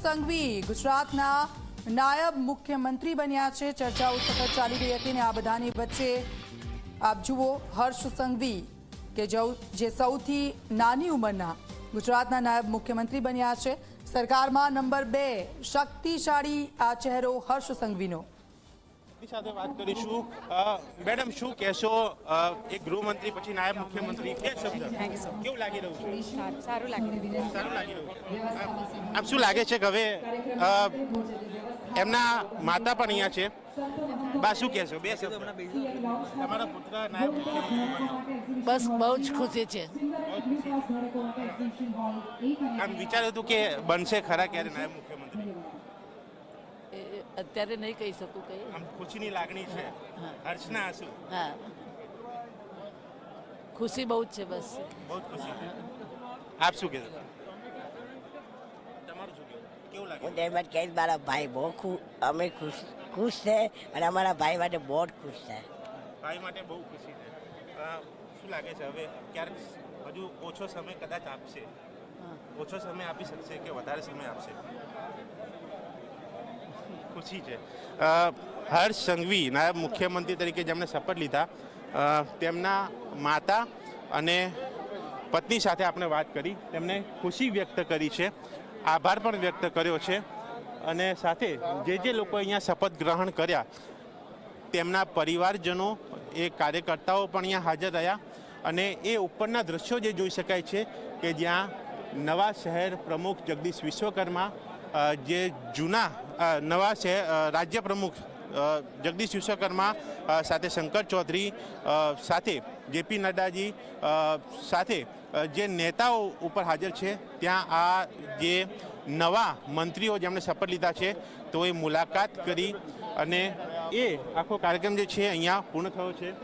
સંઘવી ગુજરાતના નાયબ મુખ્યમંત્રી બન્યા છે। ચર્ચાઓ સતત ચાલી રહી હતી ને આ બધાની વચ્ચે આપ જુઓ હર્ષ સંઘવી કે જે સૌથી નાની ઉંમરના ગુજરાતના નાયબ મુખ્યમંત્રી બન્યા છે। સરકારમાં નંબર 2 શક્તિશાળી આ ચહેરો હર્ષ સંઘવીનો। સાથે વાત કરીશું। મેડમ શું કહેશો, એક ગૃહમંત્રી પછી નાયબ મુખ્યમંત્રી, બે શબ્દ કેવું લાગી રહ્યું છે? સારું લાગી રહ્યું છે। આપ શું લાગે છે કે હવે એમના માતા પણ અહીંયા છે, બા શું કહેશો, બે શબ્દ? તમારા પુત્ર નાયબ મુખ્યમંત્રી બસ બહુ જ ખુશી છે। આમ વિચાર્યું હતું કે બનશે ખરા ક્યારે નાયબ મુખ્યમંત્રી? અત્યારે નહીં કહી શકું કઈ। આમ ખુશીની લાગણી છે, હર્ષના આંસુ? હા, ખુશી બહુ જ છે, બસ બહુ ખુશી છે। આપ શું કહેશો, તમારું શું કહેવું, કેવું લાગે? હું તેમ જ કહીશ, મારા ભાઈ બહુ અમે ખુશ છે અને અમારા ભાઈ માટે બહુ જ ખુશ છે। ભાઈ માટે બહુ ખુશી છે। શું લાગે છે હવે ક્યારેક હજુ ઓછો સમય કદાચ આપશે, ઓછો સમય આપી શકશે કે વધારે સમય આપશે? ખુશી છે। હર્ષ સંઘવી નાયબ મુખ્યમંત્રી તરીકે જેમણે શપથ લીધા, તેમના માતા અને પત્ની સાથે આપણે વાત કરી, તેમણે ખુશી વ્યક્ત કરી છે, આભાર પણ વ્યક્ત કર્યો છે અને સાથે જે લોકો અહીંયા શપથ ગ્રહણ કર્યા તેમના પરિવારજનો, એ કાર્યકર્તાઓ પણ અહીંયા હાજર રહ્યા અને એ ઉપરના દ્રશ્યો જે જોઈ શકાય છે કે જ્યાં નવા શહેર પ્રમુખ જગદીશ વિશ્વકર્મા, જે જૂના નવા શહેર રાજ્ય પ્રમુખ જગદીશ વિશ્વકર્મા સાથે શંકર ચૌધરી સાથે જેપી નડ્ડાજી સાથે જે નેતાઓ ઉપર હાજર છે, ત્યાં આ જે નવા મંત્રીઓ જેમણે શપથ લીધા છે તો એ મુલાકાત કરી અને એ આખો કાર્યક્રમ જે છે અહીંયા પૂર્ણ થયો છે।